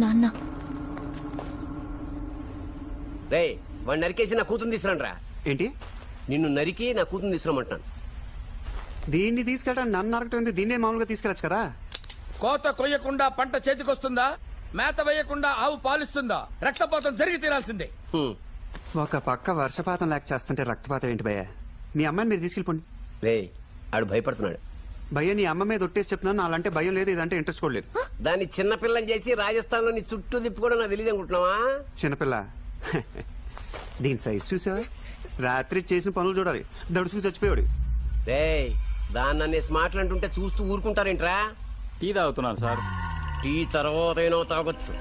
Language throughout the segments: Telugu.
నాన్న రే వాడిని నరికేసి నా కూతురు తీసుకురండి రా. ఏంటి? నిన్ను నరికి నా కూతురు తీసుకురమ్మంటున్నాను. దీన్ని తీసుకెళ్ళడానికి నన్ను నరకటం, దీన్నే మామూలుగా తీసుకెళ్ళచ్చు కదా. కోత కొయ్యకుండా పంట చేతికొస్తుందా? మేత వేయకుండా ఆవు పాలిస్తుందా? రక్తపాతం జరిగి తీరాల్సిందే. ఒక పక్క వర్షపాతం లేక చేస్తుంటే రక్తపాతం ఏంటి భయ్య? మీ అమ్మాయిని మీరు తీసుకెళ్ళిపోండి. రే ఆడు భయపడుతున్నాడు. భయ్య నీ అమ్మ మీద ఒట్టేసి చెప్తున్నాను, నాలంటే భయం లేదు, ఇదంటే ఇంట్రెస్ట్ కూడా లేదు. దాన్ని చిన్నపిల్లని చేసి రాజస్థాన్ లో నీ చుట్టూ తిప్పుకోవడం నాకు తెలియదు అనుకుంటున్నావా? చిన్నపిల్ల దీని సైజ్ చూసావా? రాత్రి చేసిన పనులు చూడాలి, దడుచుకు చచ్చిపోయాడు. రే దాన్ని అనేసి మాట్లాడుతుంటే చూస్తూ ఊరుకుంటారేంట్రా? టీ తాగుతున్నాను సార్. టీ తర్వాత ఏనో తాగొచ్చు.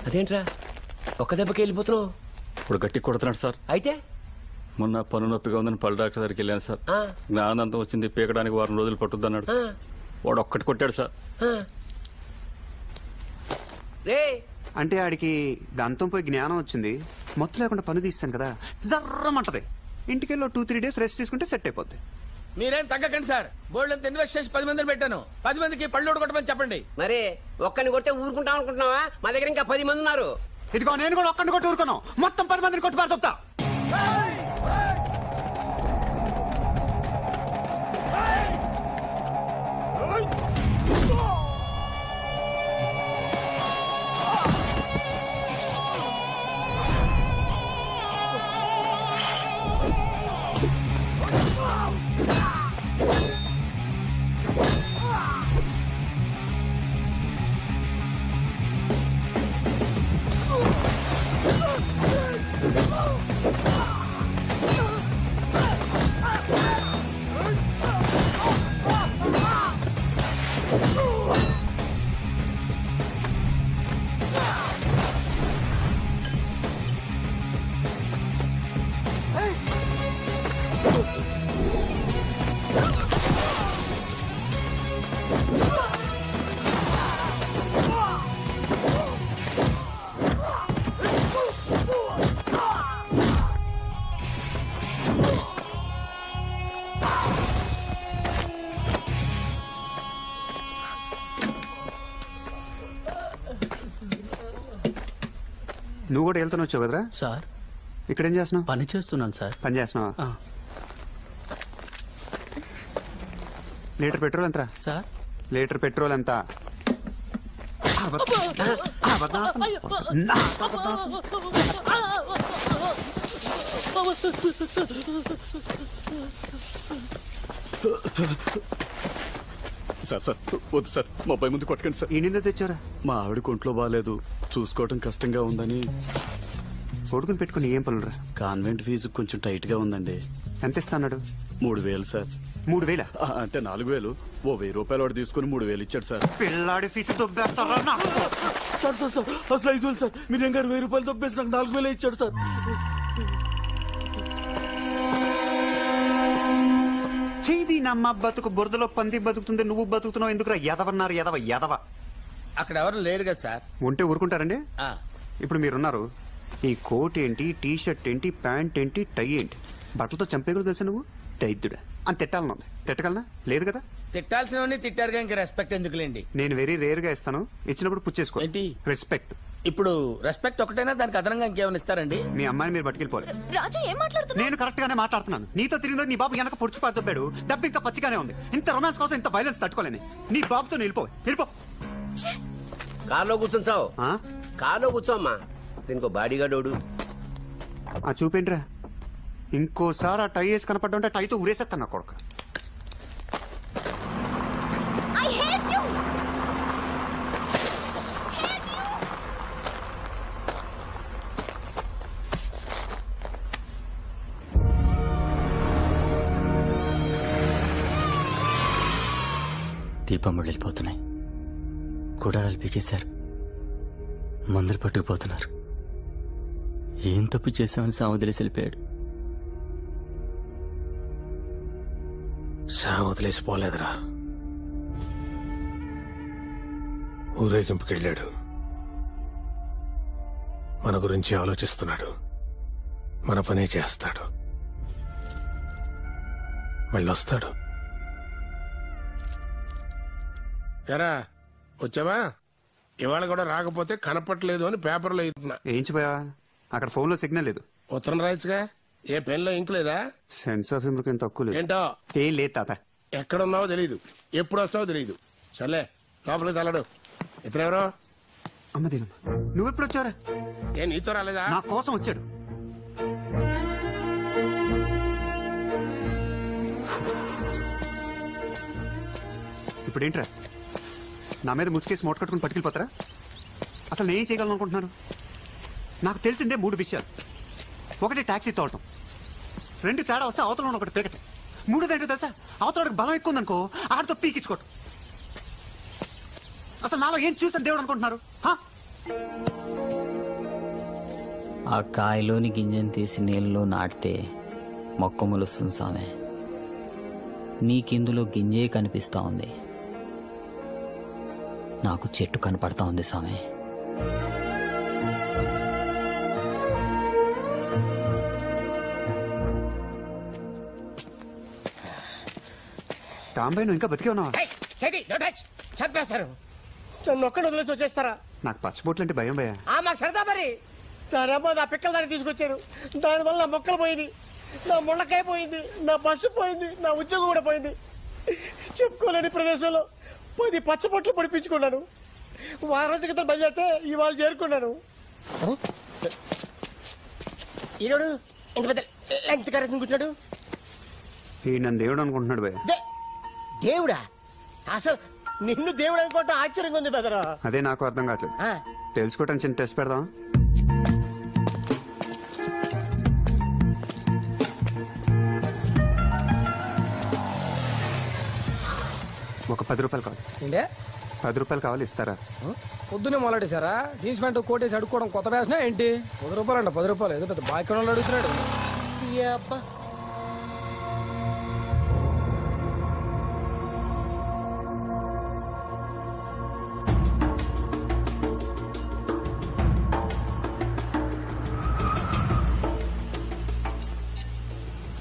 అదేంట్రా ఒక్క దెబ్బకి వెళ్ళిపోతున్నావు? ఇప్పుడు గట్టి కొడుతున్నాడు సార్. అయితే మొన్న పన్ను నొప్పిగా ఉందని పళ్ళు డాక్టర్ దగ్గరికి వెళ్ళాను సార్. జ్ఞానంతం వచ్చింది, పీకడానికి 4 రోజులు పట్టుద్దన్నాడు. వాడు ఒక్కటి కొట్టాడు సార్. రే అంటే ఆడికి దంతం పోయి జ్ఞానం వచ్చింది, మొత్తం లేకుండా పని తీస్తాను కదా, జర్రమంటది. ఇంటికెళ్ళి 2-3 డేస్ రెస్ట్ తీసుకుంటే సెట్ అయిపోద్ది. మీరేం తగ్గకండి సార్. బోల్డ్ అంత ఇన్వెస్ట్ చేసి 10 మందిని పెట్టాను. 10 మందికి పళ్ళు కొట్టమని చెప్పండి. మరి ఒక్కని కొడితే ఊరుకుంటాం అనుకుంటున్నావా? మా దగ్గర ఇంకా 10 మంది ఉన్నారు. ఇదిగో నేను కూడా ఒక్కడిని కొట్టి ఊరుకున్నాను, మొత్తం 10 మందిని కొట్టి పారుతా. నువ్వు కూడా వెళ్తాను వచ్చావు కదరా సార్? ఇక్కడేం చేస్తున్నావు? పని చేస్తున్నాను సార్. పని చేస్తున్నావా? లీటర్ పెట్రోల్ ఎంత సార్? లీటర్ పెట్రోల్ ఎంత? సార్ సార్ వద్దు సార్, మా అబ్బాయి ముందు కొట్టకండి సార్. ఈయన తెచ్చారా? మా ఆవిడ ఒంట్లో బాగాలేదు, చూసుకోవడం కష్టంగా ఉందని. కొడుకుని పెట్టుకుని ఏం పనులురా? కాన్వెంట్ ఫీజు కొంచెం టైట్ గా ఉందండి. ఎంత ఇస్తాడు? 3000 సార్. 3000? అంటే 4000. ఓ 1000 రూపాయలు వాడు తీసుకుని 3000 ఇచ్చాడు సార్. పిల్లాడి ఫీజు దొబ్బేస్తారా? సార్ సార్ సార్ అసలు 5,000 సార్. మీరు ఇంకా 1000 రూపాయలు దొబ్బేసి నాకు 4000 ఇచ్చాడు సార్. చేది నమ్మ బతుకు బురదలో పంది బతుకుతుంది, నువ్వు బతుకుతున్నావు ఎందుకురా? ఎదవన్నారు ఎదవ ఎదవ. అక్కడ ఎవరు లేరు కదా సార్. ఉంటే ఊరుకుంటారండి? ఆ, ఇప్పుడు మీరున్నారు, ఈ కోట్ ఏంటి, టీ షర్ట్ ఏంటి, ప్యాంట్ ఏంటి, టై ఏంటి, బట్టలతో చంపే కూడా తెలుసా నువ్వు? దైద్యుడా అని తిట్టాలనుంది. తిట్టగలనా? లేదు కదా. తిట్టాల్సినవన్నీ తిట్టారుగా, ఇంకా రెస్పెక్ట్ ఎందుకులేండి. నేను వెరీ రేర్ గా ఇస్తాను, ఇచ్చినప్పుడు పుచ్చేసుకో. ఏంటి రెస్పెక్ట్? ఇప్పుడు రెస్పెక్ట్ ఒకటైనా దానికి అదనంగా ఇంకేమైనా ఇస్తారండి? మీ అమ్మాయిని మీరు పట్టుకెళ్ళిపోవాలి. రాజు ఏం మాట్లాడుతున్నా? నేను కరెక్ట్ గానే మాట్లాడుతున్నాను. నీతో తిరిగిందో నీ బాబు వెనక పొడుచు పాడుతాడు, దెబ్బ ఇంకా పచ్చిగానే ఉంది. ఇంత రొమాన్స్ కోసం ఇంత వైలెన్స్ తట్టుకోలేని నీ బాబుతో వెళ్ళిపో. కార్లో కూర్చొని కార్లో కూర్చోమ్మా. దీనికో బాడీగార్డోడు. ఆ చూపేంట్రా, ఇంకోసారి ఆ టై వేసి కనపడ్డా ఉంటే టైతో ఉరేసేస్తాను నా కొడుకు. దీపం వెళ్ళిపోతున్నాయి, కూడాలు పీకేశారు, మందులు పట్టుకుపోతున్నారు. ఏం తప్పు చేశామని సామదిలేసి వెళ్ళిపోయాడు. శామ్ వదిలేసిపోలేదురా. ఊరేగింపుకెళ్ళాడు. మన గురించి ఆలోచిస్తున్నాడు. మన పనే చేస్తాడు. వెళ్ళొస్తాడు. ఎరా వచ్చావా? ఇవాళ కూడా రాకపోతే కనపట్లేదు అని పేపర్లో ఇస్తున్నా. ఏంచిపోయా? అక్కడ ఫోన్లో సిగ్నల్ లేదు. ఉత్తరం రాయొచ్చుగా. ఏ పెన్లో ఇంక్ లేదా? సెన్స్ ఆఫ్ హ్యూమర్ ఏం తక్కువ లేదు. ఏంటో ఏం లేదు తాత. ఎక్కడున్నావో తెలీదు, ఎప్పుడు వస్తావో తెలీదు. సర్లే లోపలికి తలడు. ఇతరెవరో? అమ్మదేనమ్మా, నువ్వెప్పుడు వచ్చారా? ఏ నీతో రాలేదా? నా కోసం వచ్చాడు. ఇప్పుడేంట్రా నా మీద ముసుకేసి మూట కట్టుకుని పట్టుకెళ్ళిపోతారా? అసలు నేనేం చేయగలను అనుకుంటున్నారు? నాకు తెలిసిందే 3 విషయాలు. 1 టాక్సీ తోడటం, 2 తేడా వస్తే అవతల ఒకటి పీకటం, 3 తెలుసా? అవతలకి బలం ఎక్కువ ఉందనుకో ఆడితో పీకించుకోవటం. అసలు నాలో ఏం చూసాను దేవుడు అనుకుంటున్నారు? ఆ కాయలోని గింజను తీసి నీళ్ళలో నాటితే మొక్క మొలుస్తుంది సామె. నీకిందులో గింజే కనిపిస్తా ఉంది, నాకు చెట్టు కనపడతా ఉంది సామె. రాంబాయ్ నువ్వు ఇంకా బతికే ఉన్నావా? చంపేస్తారు. నన్ను ఒక్కడు వదిలేసి వచ్చేస్తారా? నాకు పచ్చబొట్లు అంటే భయం భయ. మాకు సరదా మరి. దానమ్మ నా పిక్కల దాన్ని తీసుకొచ్చారు. దానివల్ల నా మొక్కలు పోయింది, నా ముళ్ళకాయ పోయింది, నా బస్సు పోయింది, నా ఉద్యోగం కూడా పోయింది. చెప్పుకోలేని ప్రదేశంలో 10 పచ్చబొట్లు పొడిపించుకున్నాను. వారం రోజుల క్రితం బయలుదేరితే ఇవాళ చేరుకున్నాను. ఈరోడు ఇంత పెద్ద లెంగ్త్ కరెక్షన్ కూర్చున్నాడు. ఈ నన్ను దేవుడు అనుకుంటున్నాడు భయ. దేవుడా? అసలు నిన్ను దేవుడు అనుకోవటం ఆశ్చర్యంగా ఉంది బెదరా. అదే నాకు అర్థం కావట్లేదు. తెలుసుకోవటానికి చిన్న టెస్ట్ పెడదాం. ఒక 10 రూపాయలు కావాలి. 10 రూపాయలు కావాలి, ఇస్తారా? పొద్దునే మొదలెట్టేశారా? జీన్స్ ప్యాంట్ కోటేసి అడుక్కోవడం కొత్త వేసినా ఏంటి? 10 రూపాయలు అంట. 10 రూపాయలు ఏదో పెద్ద బాయ్ కొనాలి అడుగుతున్నాడు.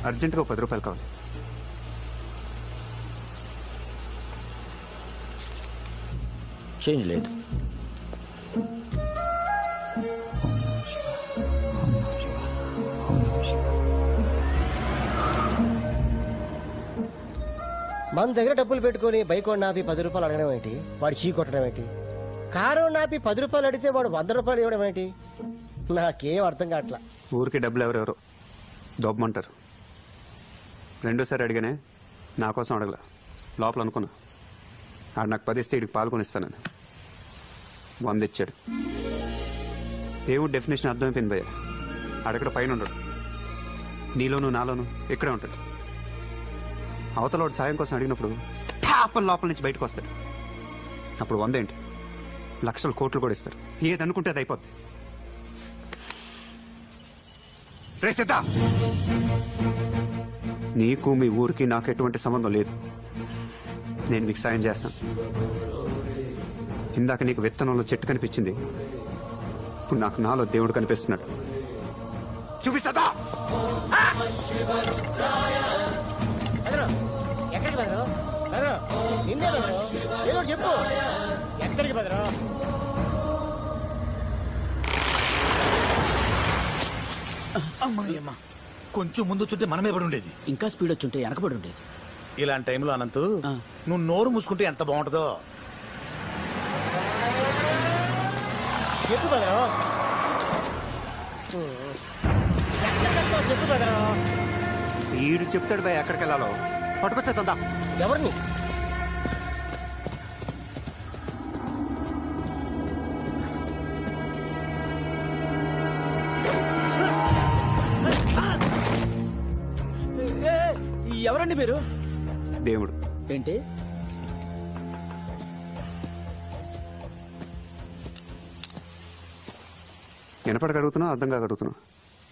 అర్జెంట్గా 10 రూపాయలు కావాలి. చేంజ్ లేదు. మన దగ్గర డబ్బులు పెట్టుకుని బైక్ నాపి 10 రూపాయలు అడగడం ఏంటి? వాడు చీ కొట్టడం ఏంటి? కారు నాపి 10 రూపాయలు అడిగితే వాడు 100 రూపాయలు ఇవ్వడం ఏంటి? నాకేం అర్థం కావట్లా. ఊరికి డబ్బులు ఎవరెవరో దొబ్బమంటారు. రెండోసారి అడిగానే, నా కోసం అడగల. లోపల అనుకున్నా ఆడు నాకు 10 ఇస్తే ఇడికి పాల్గొనిస్తానని 100 ఇచ్చాడు. దేవుడు డెఫినేషన్ అర్థమైపోయింది భయ్య. ఆడెక్కడ పైన ఉండడు, నీలోను నాలోను ఇక్కడే ఉంటాడు. అవతలోడు సాయం కోసం అడిగినప్పుడు టాపన్ లోపల నుంచి బయటకు వస్తాడు. అప్పుడు 100 ఏంటి, లక్షలు కోట్లు కూడా ఇస్తారు. ఏదనుకుంటే అది అయిపోద్ది. రే సిద్ధా, నీకు మీ ఊరికి నాకు ఎటువంటి సంబంధం లేదు. నేను మీకు సాయం చేస్తాను. ఇందాక నీకు విత్తనంలో చెట్టు కనిపించింది, ఇప్పుడు నాకు నాలో దేవుడు కనిపిస్తున్నాడు. చూపిస్తా. ఎక్కడికి బెదరు? నిన్నే బెదరు, ఏదో చెప్పు. ఎక్కడికి బెదరు? అమ్మా, కొంచెం ముందు చుట్టే మనమే పడి ఉండేది. ఇంకా స్పీడ్ వచ్చుంటే వెనకబడి ఉండేది. ఇలాంటి టైంలో అనంతు నువ్వు నోరు మూసుకుంటే ఎంత బాగుంటుందో. చెప్పు బెదరు, చెప్పు బెదరు. వీడు చెప్తాడు భయ ఎక్కడికి వెళ్ళాలో. పట్టుకొచ్చేద్దా. ఎవరిని? ఎవరండి మీరు? దేవుడు. ఏంటి? వినపడక అడుగుతున్నావు, అర్థం కాక అడుగుతున్నావు?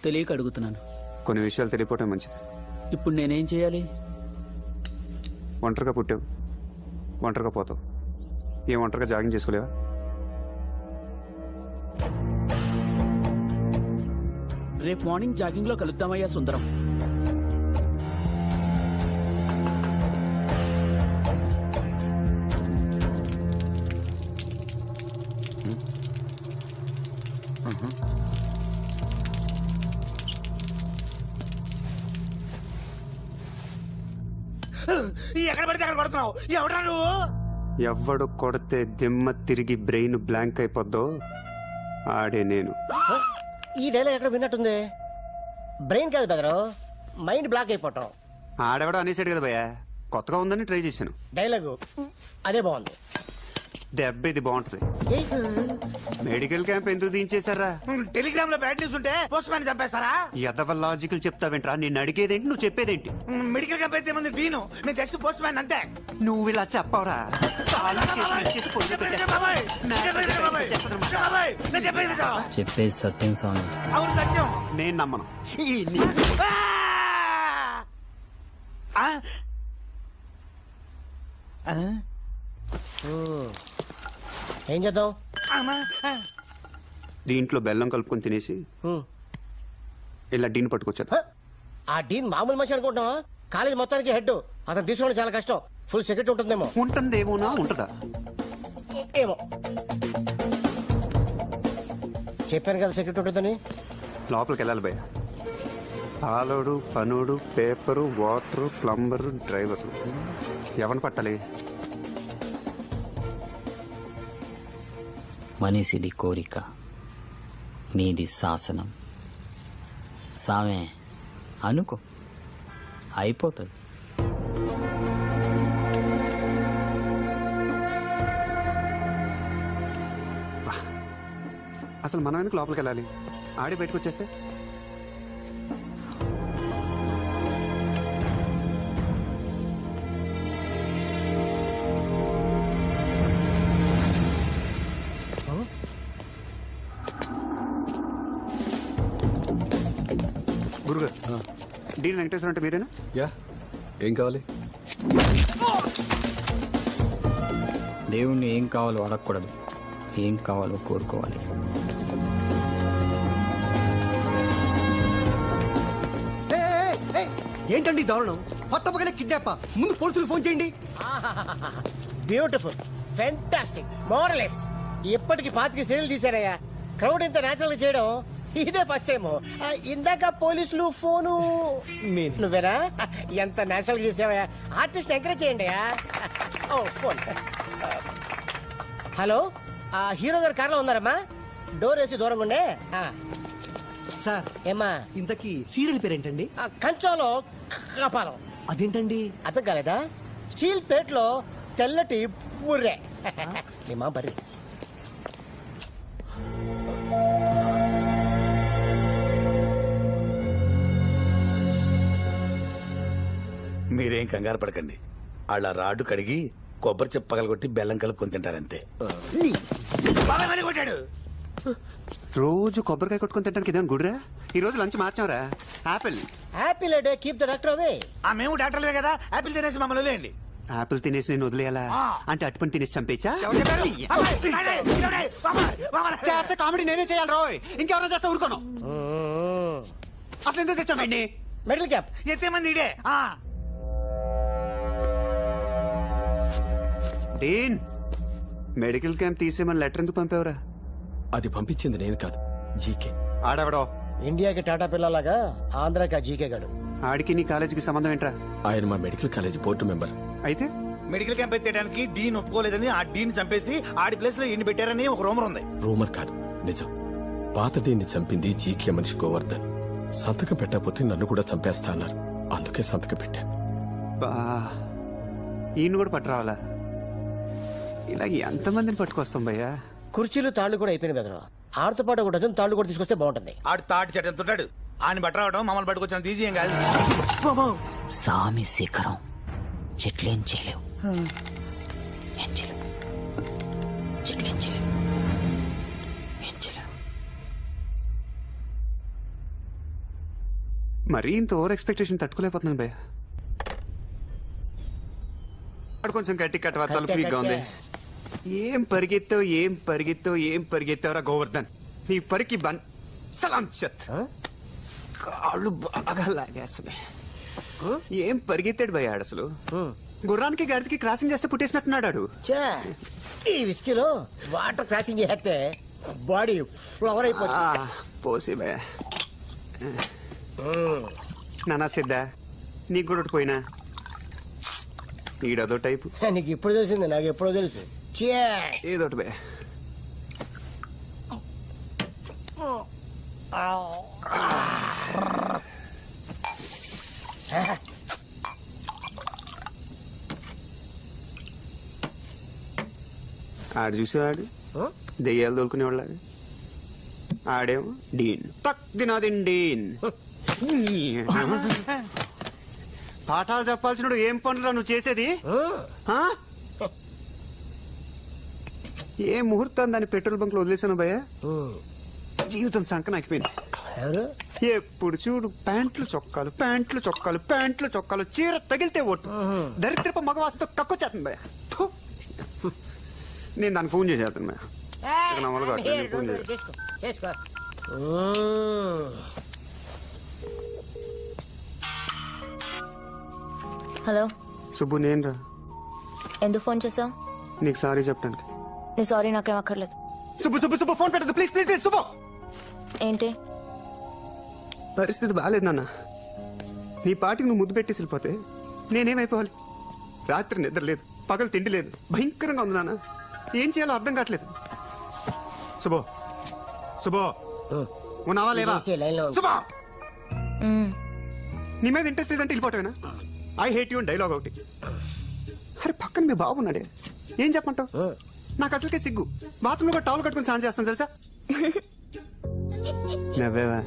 తెలియక అడుగుతున్నాను. కొన్ని విషయాలు తెలియపోవటం మంచిది. ఇప్పుడు నేనేం చేయాలి? ఒంటరిగా పుట్టావు, ఒంటరిగా పోతావు. ఏం ఒంటరిగా జాగింగ్ చేసుకోలేవా? రేపు మార్నింగ్ జాగింగ్ లో కలుద్దామయ్యా సుందరం. ఎక్కడ పడితే అక్కడ కొడుతున్నావు. ఎవడా నువ్వు? ఎవడు కొడితే దిమ్మ తిరిగి బ్రెయిన్ బ్లాంక్ అయిపోద్దో ఆడే నేను. ఈ డైలాగ్ ఎక్కడ విన్నట్టుంది. బ్రెయిన్ కాదు బెదరు, మైండ్ బ్లాక్ అయిపోవటం. ఆడెవడో అనేసాడు కదా భయ్యా, కొత్తగా ఉందని ట్రై చేశాను. డైలాగు అదే బాగుంది. దెబ్బ ఇది బాగుంటది. ఏయ్, మెడికల్ క్యాంప్ ఎందుకు దించేశారా? టెలిగ్రామ్ లో బ్యాడ్ న్యూస్ ఉంటే పోస్ట్ మ్యాన్ చంపేస్తారా? ఎదవ లాజికల్ చెప్తావేంట్రా? నేను అడిగేదేంటి, నువ్వు చెప్పేదేంటి? మెడికల్ క్యాంప్ అయితే ముందు దీను, నేను జస్ట్ పోస్ట్ మ్యాన్ అంతే. నువ్వు ఇలా చెప్పవరా? చెప్పేది సత్యం స్వామి. అవును సత్యం. నేను నమ్మను. ఆ? ఆ? ఏం చేద్దాం? అమ్మా. దీంట్లో బెల్లం కలుపుకొని తినేసి ఇలా డీన్ పట్టుకొచ్చారు. ఆ డీన్ మామూలు మనిషి అనుకుంటున్నావా? కాలేజ్ మొత్తానికి హెడ్. అతను తీసుకోవడం చాలా కష్టం. ఫుల్ సెక్యూరిటీ ఉంటుందేమో. ఉంటుందేమోనా? ఉంటుందా? ఏమో చెప్పాను కదా సెక్యూరిటీ ఉంటుందని. లోపలికి వెళ్ళాలి భయ్య. పాలోడు, పనుడు, పేపరు, వాటరు, ప్లంబరు, డ్రైవరు, ఎవరిని పట్టాలి? మనిషిది కోరిక, నీది శాసనం. సామే అనుకో, అయిపోతుంది. అసలు మనం ఎందుకు లోపలికి వెళ్ళాలి? ఆడి బయటకు వచ్చేస్తే గురుగారు, డీన్ వెంకటేశ్వర అంటే మీరేనా? యా, ఏం కావాలి? దేవుణ్ణి ఏం కావాలో అడగకూడదు, ఏం కావాలో కోరుకోవాలి. ఏంటండి దారుణం? కొత్తపగలే కిడ్నాప్. ముందు పోలీసులకు ఫోన్ చేయండి. Beautiful, fantastic, morals. ఎప్పటికి 25 సీరియల్ తీశారయ్యా. క్రౌడ్ ఇంత నేచురల్ గా చేయడం ఇదే ఫస్ట్ టైం. ఇందాక పోలీసులు ఫోను నువ్వేనా? ఎంత నేచురల్ గా చేసావయ్యా. ఆర్టిస్ట్ ఎంకరేజ్ చేయండి. ఓ ఫోన్. హలో, హీరో గారు కార్లో ఉన్నారమ్మా? డోర్ వేసి దూరంగా ఉండే. సార్ ఏమ్మా, ఇంతకీ సీరియల్ పేరేంటండి? కంచంలో కపాలం. అదేంటండి? అర్థం కాలేదా? స్టీల్ ప్లేట్ లో తెల్లటి బుర్రే. మా బర్రి. మీరేం కంగారు పడకండి. వాళ్ళ రాడ్డు కడిగి కొబ్బరి చెప్ప పగలగొట్టి బెల్లం కలుపుకొని తింటారంతే. కొట్టాడు. రోజు కొబ్బరికాయ కొట్టుకొని తింటానికి ఇదేమన్నా గుడిరా? ఈ రోజు లంచ్ మార్చాంరా. Apple. Apple day keep the doctor away. మేము డాక్టర్లే కదా, యాపిల్ తినేసి మమ్మల్ని వదిలేయండి. యాపిల్ తినేసి నేను వదిలేయాలా? అంటే అటుపని తినేసి చంపేచ్చా? చేస్తే కామెడీ నేనే చేయాలి రోయ్, ఇంకెవరైనా చేస్తే ఊరుకోను. అసలు ఎందుకు తెచ్చామండి? మెడల్ క్యాప్ ఎత్తేమంది ఇడే. డీన్, మెడికల్ క్యాంప్ తీసేమని లెటర్ ఎందుకు పంపావురా? అది పంపించింది నేను కాదు, జీకే. ఆడెవడో ఇండియాకి టాటా పిల్లలాగా ఆంధ్రాకి ఆ జీకే గాడు. ఆడికి నీ కాలేజీకి సంబంధం ఏంట్రా? ఆయన మా మెడికల్ కాలేజ్ బోర్డు మెంబర్. అయితే మెడికల్ క్యాంప్ ఎత్తేయడానికి డీన్ ఒప్పుకోలేదని ఆ డీన్ చంపేసి ఆడి ప్లేస్ లో ఈయన పెట్టారని ఒక రూమర్ ఉంది. రూమర్ కాదు, నిజం. పాత డీన్ని చంపింది జీకే మనిషి గోవర్ధన్. సంతకం పెట్టకపోతే నన్ను కూడా చంపేస్తా అన్నారు, అందుకే సంతకం పెట్టాను. బా, ఈయన కూడా పట్టురావాలా? ఇలా ఎంతమందిని పట్టుకొస్తాం భయ్యా? కుర్చీలు తాళ్లు కూడా అయిపోయిన బెదరు. ఆడితో పాటు ఒక డజన్ తాళ్లు కూడా తీసుకొస్తే బాగుంటుంది. ఆడు తాటి చెట్టు ఎంతుంటాడు, ఆయన బట్ట రావడం మమ్మల్ని పట్టుకొచ్చిన తీసి ఏం కాదు. సామి శిఖరం, చెట్లేం చేయలేవు, ఏం చేయలేవు, చెట్లేం చేయలేవు, ఏం చేయలేవు. మరీ ఇంత ఓవర్ ఎక్స్పెక్టేషన్ తట్టుకోలేకపోతున్నాను భయ్యా. అక్కడ కొంచెం గట్టి కట్టవా, తలుపు వీక్గా ఉంది. ఏం పరిగెత్తావురా గోవర్ధన్, నీ పరికి బంద్ సలాం చత్. కాళ్ళు బాగా లాగేస్తున్నాయి. ఏం పరిగెత్తాడు భయ్య ఆడు అసలు. గుర్రానికి గడికి క్రాసింగ్ చేస్తే పుట్టేసినట్టున్నాడు. ఈ విస్కీలో వాటర్ క్రాసింగ్ చేస్తే బాడీ ఫ్లవర్ అయిపోతుంది. పోసి భయ్య. నానా సిద్ధ నీకు కూడా పోయినా ఈడదో టైపు. నీకు ఇప్పుడు తెలిసింది, నాకు ఎప్పుడో తెలుసు. ఏదోటి భయ్య. ఆడు చూసేవాడు దెయ్యాలు తోలుకునేవాళ్ళ. ఆడేమో డీన్ తక్ దినాదిన్ డీన్. పాఠాలు చెప్పాల్సినడు ఏం పనులు నువ్వు చేసేది? ఏ ముహూర్తం దాన్ని పెట్రోల్ బంక్ లో వదిలేసాను భయ్య. జీవితం సంకనాకిపోయింది. ఎప్పుడు చూడు ప్యాంట్లు చొక్కాలు చీర తగిలితే ఓటు. దరిద్రపు మగవాసతో కక్కొచ్చేస్తుంది భయ్య. నేను దానికి ఫోన్ చేసేస్తాను భయ్య. హలో సుబ్బు, నేను రా. ఎందుకు ఫోన్ చేసావు? నీకు సారీ చెప్పడానికి. నీ సారీ నాకేం అక్కర్లేదు. సుబ్బు ఫోన్ పెట్టదు ప్లీజ్ ప్లీజ్ ప్లీజ్. సుబ్బు ఏంటి? పరిస్థితి బాగాలేదు నాన్న. నీ పాటికి నువ్వు ముద్దు పెట్టేసి వెళ్ళిపోతే నేనేమైపోవాలి? రాత్రి నిద్ర లేదు, పగలు తిండి లేదు, భయంకరంగా ఉంది నాన్న. ఏం చేయాలో అర్థం కావట్లేదు. సుబ్బు ఉన్నావా లేవా? సుబ్బు నీ మీద ఇంట్రెస్ట్ లేదంటే వెళ్ళిపోతావేనా? ఐ హేట్ యూ డైలాగ్ ఒకటి. అరే పక్కన మీ బాబున్నాడే, ఏం చెప్పంటావు? నాకు అసలుకే సిగ్గు. బాత్రూమ్ లో టవల్ కట్టుకుని స్నానం చేస్తాను తెలుసా? నవ్వేవా?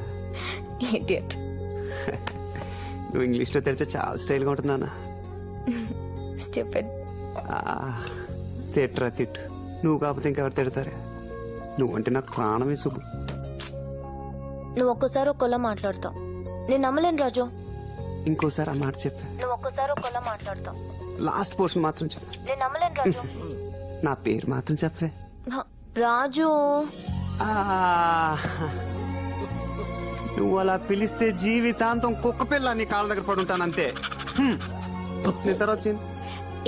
నువ్వు ఇంగ్లీష్ లో తెలిస్తే చాలా స్టైల్ గా ఉంటుంది నాన్న. తిట్రా తిట్టు, నువ్వు కాకపోతే ఇంకెవరు తిడతారే? నువ్వంటే నాకు ప్రాణమే సుబ్బు. నువ్వు ఒక్కసారి ఒక్కలా మాట్లాడతావు, నేను నమ్మలేను రాజు. ఇంకోసారి ఆ మాట చెప్పా. నువ్వు ఒక్కసారి ఒక్కలా మాట్లాడతావు. లాస్ట్ పోర్షన్ మాత్రం చెప్పా. నేను నమ్మలేను రాజు. నా పేరు మాత్రం చెప్పే. రాజు నువ్వు అలా పిలిస్తే జీవితాంతం కుక్క పిల్ల నీ కాళ్ళ దగ్గర పడి ఉంటానంతే. నేను తర్వాత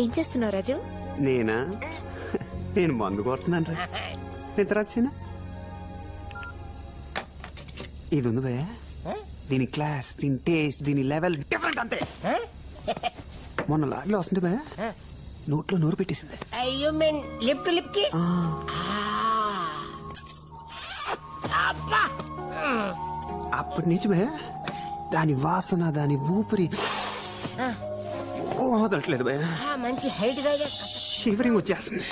ఏం చేస్తున్నావు రాజు? నేనా? నేను మందు కొడుతున్నాను రా. నేను తర్వాత ఇది ఉంది భయ, దీని క్లాస్, దీని టేస్ట్, దీని లెవెల్ డిఫరెంట్ అంతే. మొన్న లారీలో వస్తుంది భయ, నోట్లో నోరు పెట్టేసింది. అప్పటి నుంచి భయ దాని వాసన, దాని ఊపిరి వదలట్లేదు భయ. మంచి హైట్ షివరింగ్ వచ్చేస్తుంది.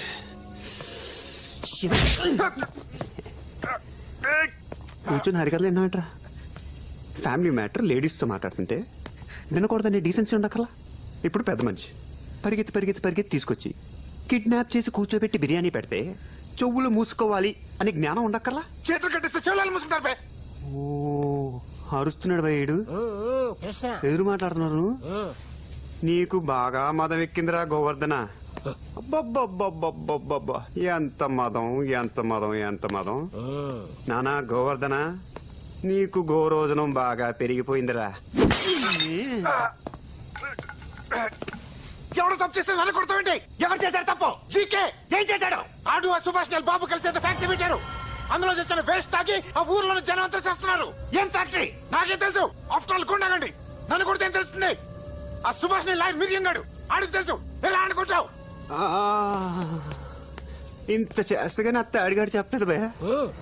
కూర్చొని హరికథలు ఎన్నోట్రా. ఫ్యామిలీ మ్యాటర్ లేడీస్ తో మాట్లాడుతుంటే వినకూడదనే డీసెన్సీ ఉండకల్లా. ఇప్పుడు పెద్ద మనిషి పరిగెత్తి తీసుకొచ్చి కిడ్నాప్ చేసి కూర్చోబెట్టి బిర్యానీ పెడితే చెవులు మూసుకోవాలి అనే జ్ఞానం ఉండక్కర్లా. చేతులు కట్టిస్తే చెవులు మూసుకుంటారు. ఓ అరుస్తున్నాడు భయ్యుడు. ఎదురు మాట్లాడుతున్నారు నువ్వు. నీకు బాగా మదం ఎక్కిందిరా గోవర్ధన. అబ్బబ్బబ్బబ్బబ్బబ్బబ్బా, ఎంత మదం. నానా గోవర్ధన, నీకు గోరోజనం బాగా పెరిగిపోయిందిరా. ఎవరు తప్పు చేస్తే నన్ను కొడతావేంటి? ఎవరు చేశారు తప్పు? జీకే ఏం చేశాడు? ఆడు ఆ సుభాష్ బాబు కలిసి ఫ్యాక్టరీ పెట్టారు. అందులో తెచ్చిన వేస్ట్ తాగి ఆ ఊర్లో జనం అంతా చేస్తున్నారు. ఏం ఫ్యాక్టరీ? నాకేం తెలుసు. ఆఫ్టర్ ఆల్ కొండగండి, నన్ను కొడితే ఏం తెలుస్తుంది? ఆ సుభాష్ లాయర్ మిరియంగాడు, ఆడికి తెలుసు. ఎలా ఆడుకుంటావు? ఇంత చేస్తగానే అత్త అడిగాడు చెప్పలేదు భయ.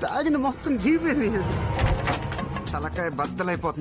తాగింది మొత్తం జీవింది, తలకాయ బద్దలైపోతుంది.